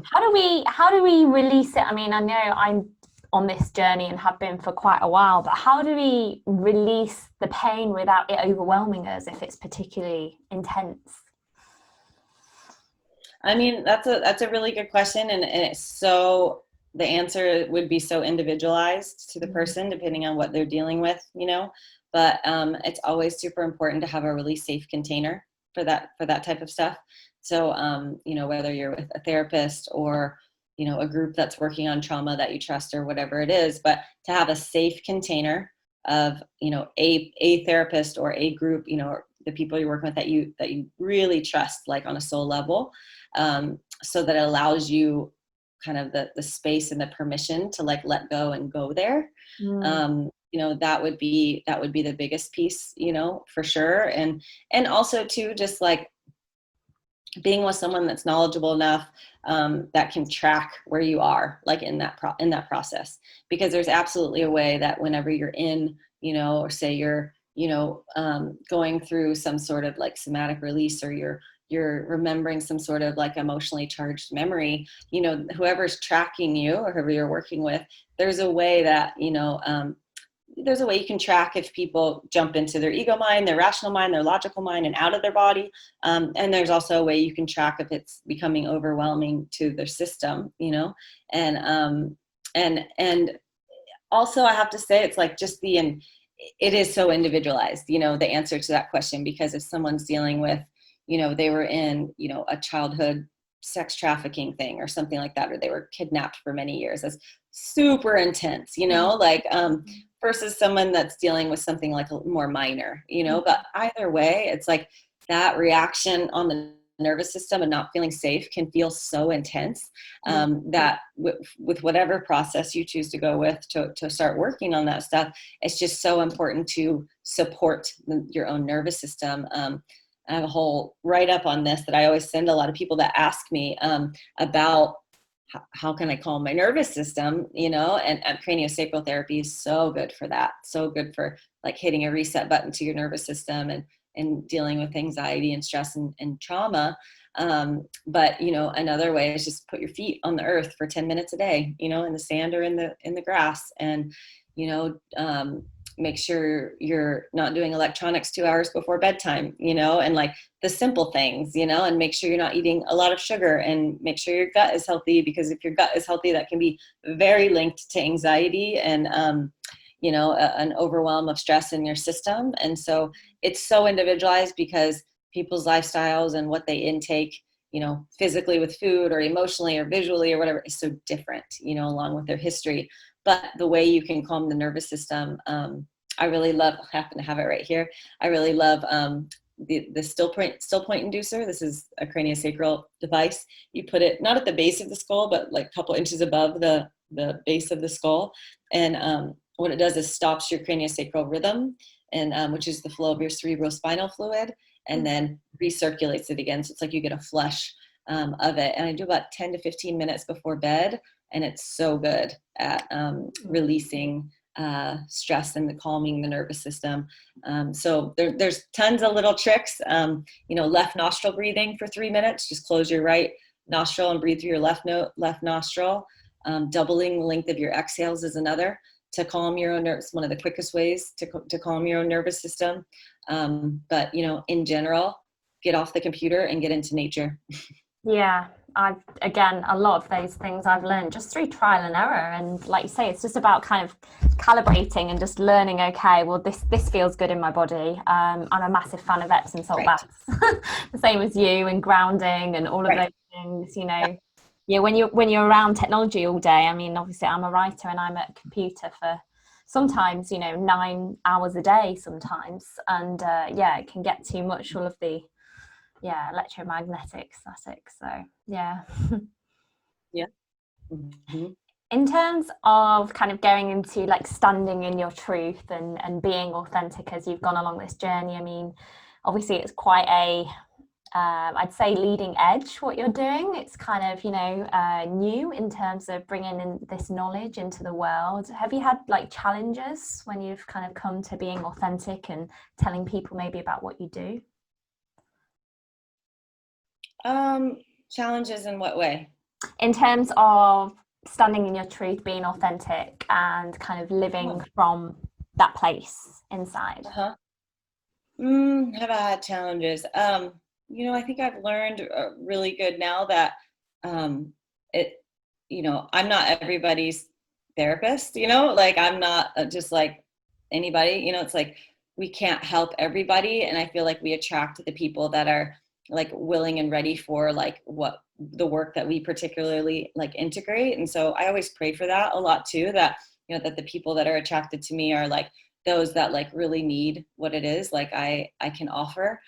How do we release it? I mean, I know I'm on this journey and have been for quite a while, but how do we release the pain without it overwhelming us if it's particularly intense? I mean, that's a really good question, and it's so, the answer would be so individualized to the person depending on what they're dealing with, you know. But it's always super important to have a really safe container for that type of stuff. So you know, whether you're with a therapist or, you know, a group that's working on trauma that you trust or whatever it is, but to have a safe container of, you know, a therapist or a group, you know, or the people you're working with that you really trust, like on a soul level, so that it allows you kind of the space and the permission to like let go and go there. You know, that would be the biggest piece, you know, for sure. And also too, just like being with someone that's knowledgeable enough, that can track where you are, like in that process, because there's absolutely a way that whenever you're in, you know, or say you're, you know, going through some sort of like somatic release, or you're remembering some sort of like emotionally charged memory, you know, whoever's tracking you or whoever you're working with, there's a way that, you know, there's a way you can track if people jump into their ego mind, their rational mind, their logical mind, and out of their body. And there's also a way you can track if it's becoming overwhelming to their system, you know. And also I have to say, it's like just it is so individualized, you know, the answer to that question, because if someone's dealing with, you know, they were in, you know, a childhood sex trafficking thing or something like that, or they were kidnapped for many years, that's super intense, you know, like versus someone that's dealing with something like a more minor, you know. But either way, it's like that reaction on the nervous system and not feeling safe can feel so intense, that with whatever process you choose to go with to start working on that stuff, it's just so important to support your own nervous system. I have a whole write-up on this that I always send a lot of people that ask me about how can I calm my nervous system, you know, and craniosacral therapy is so good for that. So good for like hitting a reset button to your nervous system and dealing with anxiety and stress and trauma. But, you know, another way is just put your feet on the earth for 10 minutes a day, you know, in the sand or in the grass, and, you know, make sure you're not doing electronics 2 hours before bedtime, and like the simple things, and make sure you're not eating a lot of sugar, and make sure your gut is healthy, because if your gut is healthy, that can be very linked to anxiety and, an overwhelm of stress in your system. And so it's so individualized, because people's lifestyles and what they intake, physically with food or emotionally or visually or whatever, is so different, along with their history. But the way you can calm the nervous system, I really love, I happen to have it right here. I really love the still point inducer. This is a craniosacral device. You put it not at the base of the skull, but like a couple inches above the base of the skull. And what it does is stops your craniosacral rhythm, and which is the flow of your cerebrospinal fluid, and then recirculates it again. So it's like you get a flush of it. And I do about 10 to 15 minutes before bed. And it's so good at releasing stress and calming the nervous system. So there's tons of little tricks. Left nostril breathing for 3 minutes. Just close your right nostril and breathe through your left nostril. Doubling the length of your exhales is another, to calm your own nerves. One of the quickest ways to calm your own nervous system. But in general, get off the computer and get into nature. Yeah, again, a lot of those things I've learned just through trial and error. And like you say, it's just about kind of calibrating and just learning, okay, well, this feels good in my body. I'm a massive fan of Epsom salt baths, the same as you, and grounding and all of those things, Yeah, when you're around technology all day. I mean, obviously I'm a writer and I'm at a computer for sometimes, 9 hours a day sometimes. And it can get too much, all of the electromagnetic static. So yeah. Mm-hmm. In terms of kind of going into like standing in your truth and being authentic as you've gone along this journey, I mean, obviously it's quite a I'd say leading edge what you're doing. It's kind of new in terms of bringing in this knowledge into the world. Have you had like challenges when you've kind of come to being authentic and telling people maybe about what you do? Challenges in what way? In terms of standing in your truth, being authentic, and kind of living from that place inside. Have I had challenges? I think I've learned really good now that I'm not everybody's therapist, like I'm not just like anybody, it's like we can't help everybody. And I feel like we attract the people that are like willing and ready for like what the work that we particularly like integrate. And so I always pray for that a lot too, that, that the people that are attracted to me are like those that like really need what it is like I can offer.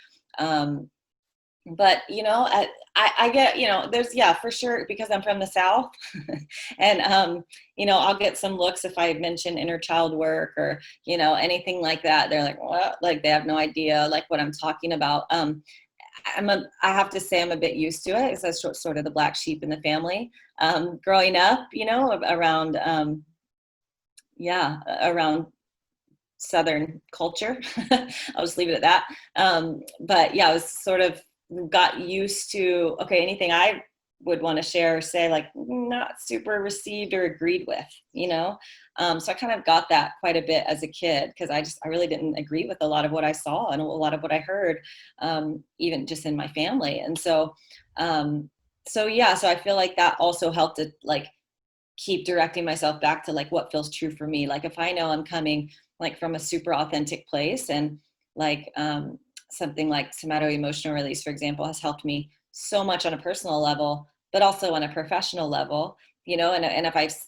But I get, there's, for sure, because I'm from the South and I'll get some looks if I mention inner child work or anything like that. They're like, what? Like they have no idea like what I'm talking about. I have to say I'm a bit used to it. It's sort of the black sheep in the family. Growing up, around around Southern culture. I'll just leave it at that. But yeah, I was sort of got used to, okay, anything I would want to share or say, like not super received or agreed with, so I kind of got that quite a bit as a kid, because I really didn't agree with a lot of what I saw and a lot of what I heard, even just in my family. And so I feel like that also helped to like keep directing myself back to like what feels true for me. Like if I know I'm coming like from a super authentic place, and like something like somatic emotional release, for example, has helped me so much on a personal level, but also on a professional level, and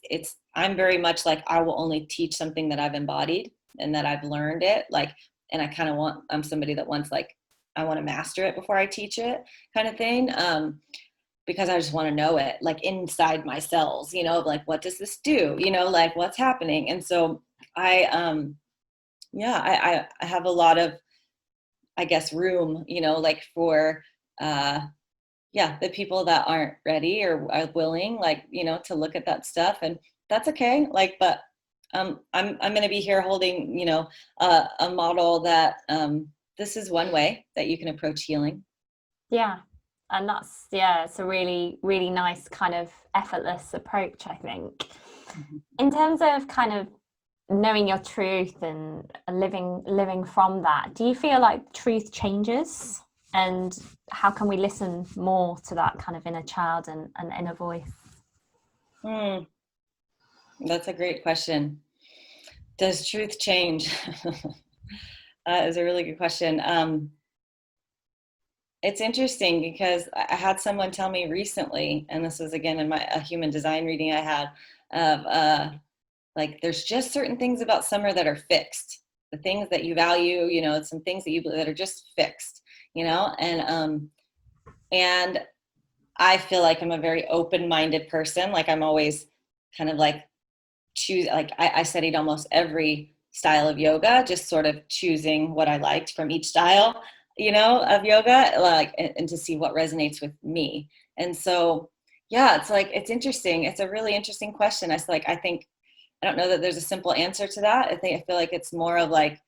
if I'm very much like, I will only teach something that I've embodied and that I've learned it, like, and I'm somebody that wants like, I want to master it before I teach it kind of thing. Because I just want to know it like inside my cells, like, what does this do? Like what's happening? And so I have a lot of, I guess, room, like for, the people that aren't ready or are willing, like, to look at that stuff, and that's okay. Like, but I'm going to be here holding, a model that this is one way that you can approach healing. Yeah. And that's, it's a really, really nice kind of effortless approach, I think. In terms of kind of knowing your truth and living from that, do you feel like truth changes? And how can we listen more to that kind of inner child and inner voice? That's a great question. Does truth change? That is a really good question. It's interesting because I had someone tell me recently, and this was again in a human design reading I had, of like there's just certain things about summer that are fixed. The things that you value, you know, some things that are just fixed, you know, and I feel like I'm a very open-minded person. Like I'm always kind of like I studied almost every style of yoga, just sort of choosing what I liked from each style, you know, of yoga, like, and to see what resonates with me. And so, yeah, it's like, it's interesting. It's a really interesting question. I think, I don't know that there's a simple answer to that. I feel like it's more of like,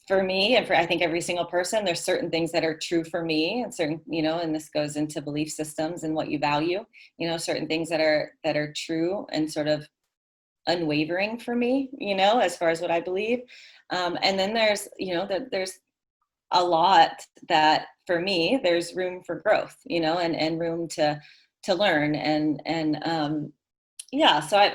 for me and for I think every single person, there's certain things that are true for me and certain, you know, and this goes into belief systems and what you value, you know, certain things that are true and sort of unwavering for me, you know, as far as what I believe. And then there's, you know, there's a lot that for me, there's room for growth, you know, and room to learn. Yeah, so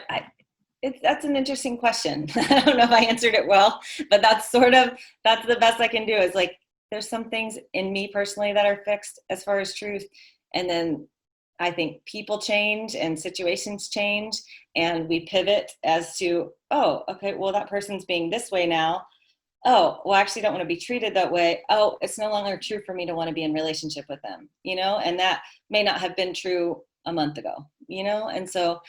that's an interesting question. I don't know if I answered it well, but that's the best I can do is like, there's some things in me personally that are fixed as far as truth. And then I think people change and situations change and we pivot as to, oh, okay, well, that person's being this way now. Oh, well, I actually don't want to be treated that way. Oh, it's no longer true for me to want to be in relationship with them, you know, and that may not have been true a month ago, you know? And so,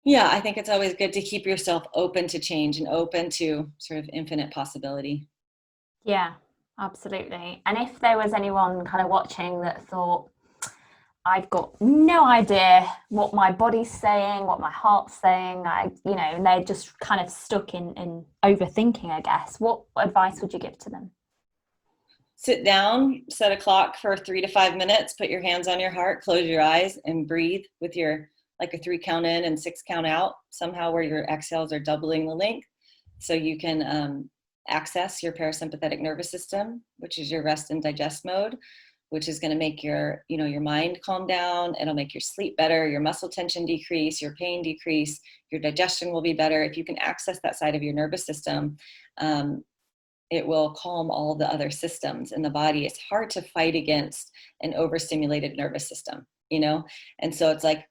yeah, I think it's always good to keep yourself open to change and open to sort of infinite possibility. Yeah, absolutely. And if there was anyone kind of watching that thought, I've got no idea what my body's saying, what my heart's saying, and they're just kind of stuck in overthinking, I guess. What advice would you give to them? Sit down, set a clock for 3 to 5 minutes, put your hands on your heart, close your eyes, and breathe with your like a 3 count in and 6 count out, somehow where your exhales are doubling the length. So you can access your parasympathetic nervous system, which is your rest and digest mode, which is going to make your mind calm down. It'll make your sleep better, your muscle tension decrease, your pain decrease, your digestion will be better. If you can access that side of your nervous system, it will calm all the other systems in the body. It's hard to fight against an overstimulated nervous system, you know? And so it's like,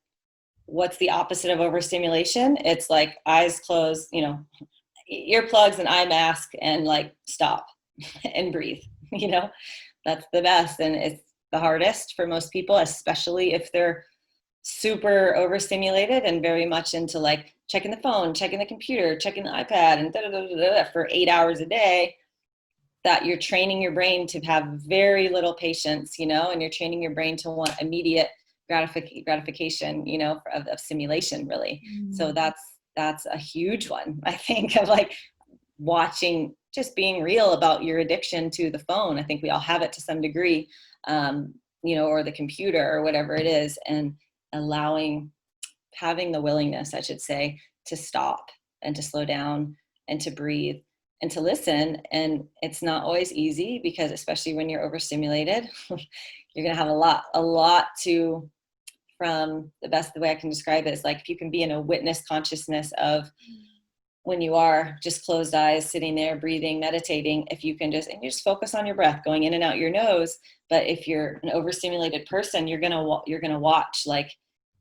what's the opposite of overstimulation? It's like eyes closed, you know, earplugs and eye mask and like stop and breathe, you know? That's the best. And it's the hardest for most people, especially if they're super overstimulated and very much into like checking the phone, checking the computer, checking the iPad and for 8 hours a day, that you're training your brain to have very little patience, you know, and you're training your brain to want immediate gratification, you know, of stimulation, really. So that's a huge one, I think, of like watching, just being real about your addiction to the phone. I think we all have it to some degree, you know, or the computer or whatever it is, and having the willingness, I should say, to stop and to slow down and to breathe and to listen. And it's not always easy because especially when you're overstimulated, you're going to have a lot to, from the way I can describe it is like, if you can be in a witness consciousness of when you are just closed eyes, sitting there, breathing, meditating, if you can you just focus on your breath going in and out your nose. But if you're an overstimulated person, you're going to watch, like,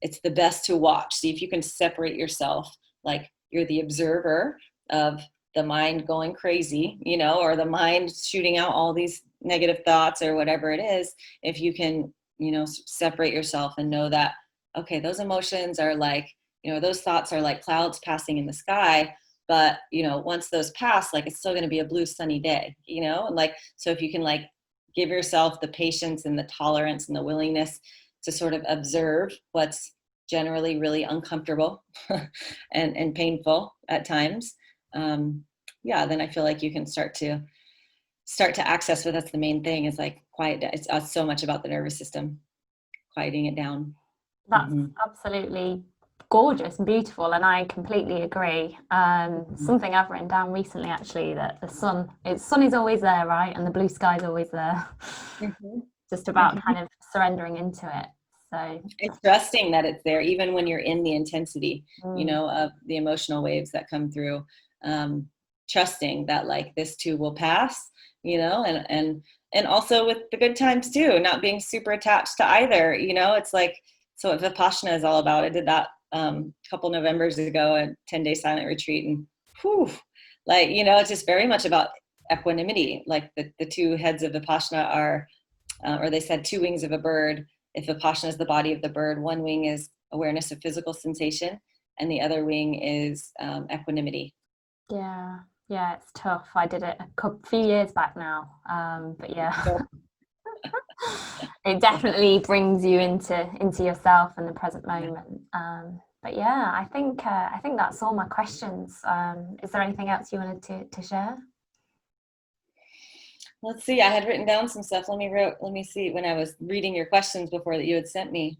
it's the best to watch. See if you can separate yourself. Like you're the observer of the mind going crazy, you know, or the mind shooting out all these negative thoughts or whatever it is. If you can, you know, separate yourself and know that, okay, those emotions are like, you know, those thoughts are like clouds passing in the sky. But, you know, once those pass, like, it's still going to be a blue sunny day, you know? And like, so if you can like give yourself the patience and the tolerance and the willingness to sort of observe what's generally really uncomfortable and painful at times, yeah, then I feel like you can start to access, but that's the main thing, is like quiet. It's so much about the nervous system, quieting it down. That's Mm-hmm. absolutely gorgeous and beautiful, and I completely agree. Something I've written down recently, actually, that the sun is always there, right, and the blue sky is always there. Mhm. Just about kind of surrendering into it. So It's trusting that it's there, even when you're in the intensity, mm, of the emotional waves that come through. Trusting that like this too will pass, and also with the good times too, not being super attached to either. It's like, so what Vipassana is all about. I did that a couple Novembers ago, a 10-day silent retreat, and whew, like, it's just very much about equanimity. Like the two heads of Vipassana are, or they said, two wings of a bird. If Vipassana is the body of the bird, one wing is awareness of physical sensation, and the other wing is equanimity. yeah, yeah, it's tough. I did it few years back now, but yeah, So, it definitely brings you into yourself and the present moment. But yeah, I think that's all my questions. Is there anything else you wanted to share? let's see. I had written down some stuff. Let me see when I was reading your questions before that you had sent me.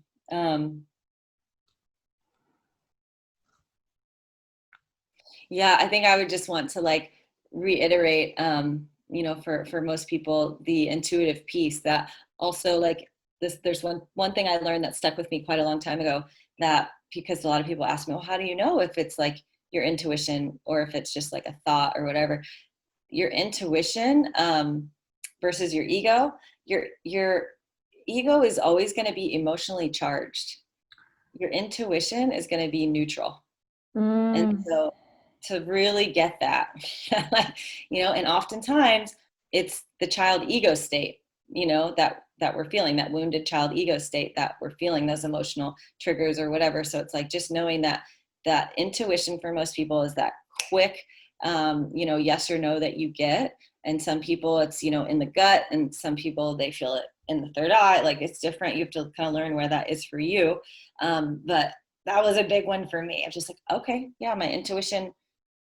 Yeah, I think I would just want to like reiterate, for most people, the intuitive piece that also like this. There's one thing I learned that stuck with me quite a long time ago. That because a lot of people ask me, well, how do you know if it's like your intuition or if it's just like a thought or whatever? Your intuition versus your ego. Your ego is always going to be emotionally charged. Your intuition is going to be neutral. And Mm, so to really get that, like, and oftentimes it's the child ego state, that we're feeling, that wounded child ego state, that we're feeling those emotional triggers or whatever. So it's like just knowing that intuition for most people is that quick, yes or no that you get. And some people it's, in the gut, and some people they feel it in the third eye. Like it's different. You have to kind of learn where that is for you. But that was a big one for me. I'm just like, okay, yeah, my intuition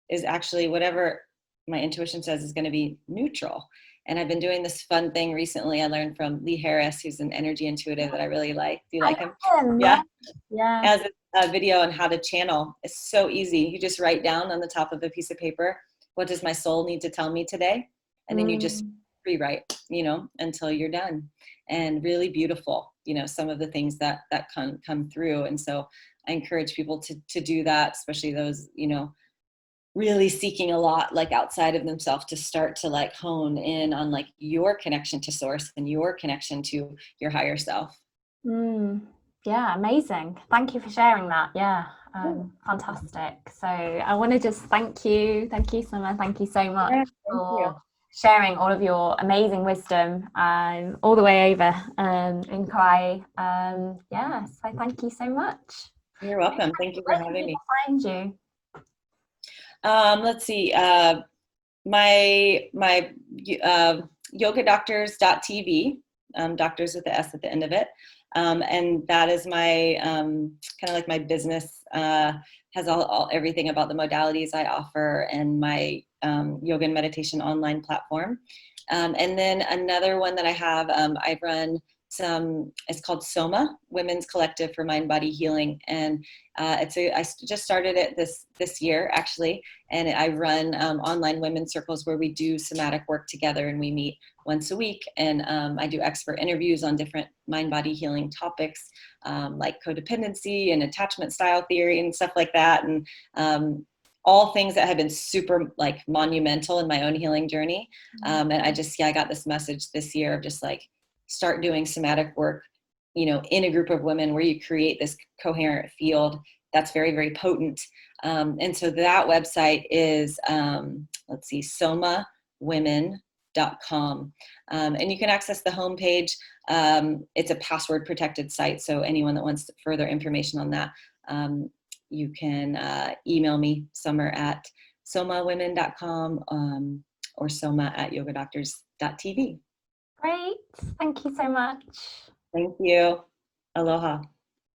is actually whatever my intuition says is going to be neutral. And I've been doing this fun thing recently. I learned from Lee Harris, who's an energy intuitive that I really like. Do you I like him? love him, Yeah. yeah, yeah. As a video on how to channel. It's so easy. You just write down on the top of a piece of paper, what does my soul need to tell me today? And then you just Mm. rewrite, until you're done. And really beautiful, some of the things that come through. And so I encourage people to do that, especially those, really seeking a lot like outside of themselves, to start to like hone in on like your connection to source and your connection to your higher self. Mm, yeah, amazing. Thank you for sharing that. Yeah, Yeah, fantastic. So I want to just thank you, Summer. Thank you so much thank you. for sharing all of your amazing wisdom all the way over in Kauai. Yeah, so thank you so much. You're welcome. Thank you for Where can having me. people find you? Let's see. My yogadoctors.tv, doctors with the S at the end of it. And that is my kind of like my business, has everything about the modalities I offer, and my yoga and meditation online platform. And then another one that I have, I run it's called Soma, Women's Collective for Mind Body Healing. And I just started it this year actually. And I run online women's circles where we do somatic work together, and we meet once a week. And I do expert interviews on different mind body healing topics, like codependency and attachment style theory and stuff like that. And all things that have been super like monumental in my own healing journey. And I got this message this year of just like, start doing somatic work, in a group of women where you create this coherent field that's very, very potent. And so that website is, let's see, somawomen.com. And you can access the homepage. It's a password protected site. So anyone that wants further information on that, you can email me, summer@somawomen.com, or soma@yogadoctors.tv. Great. Thank you so much. Thank you. Aloha.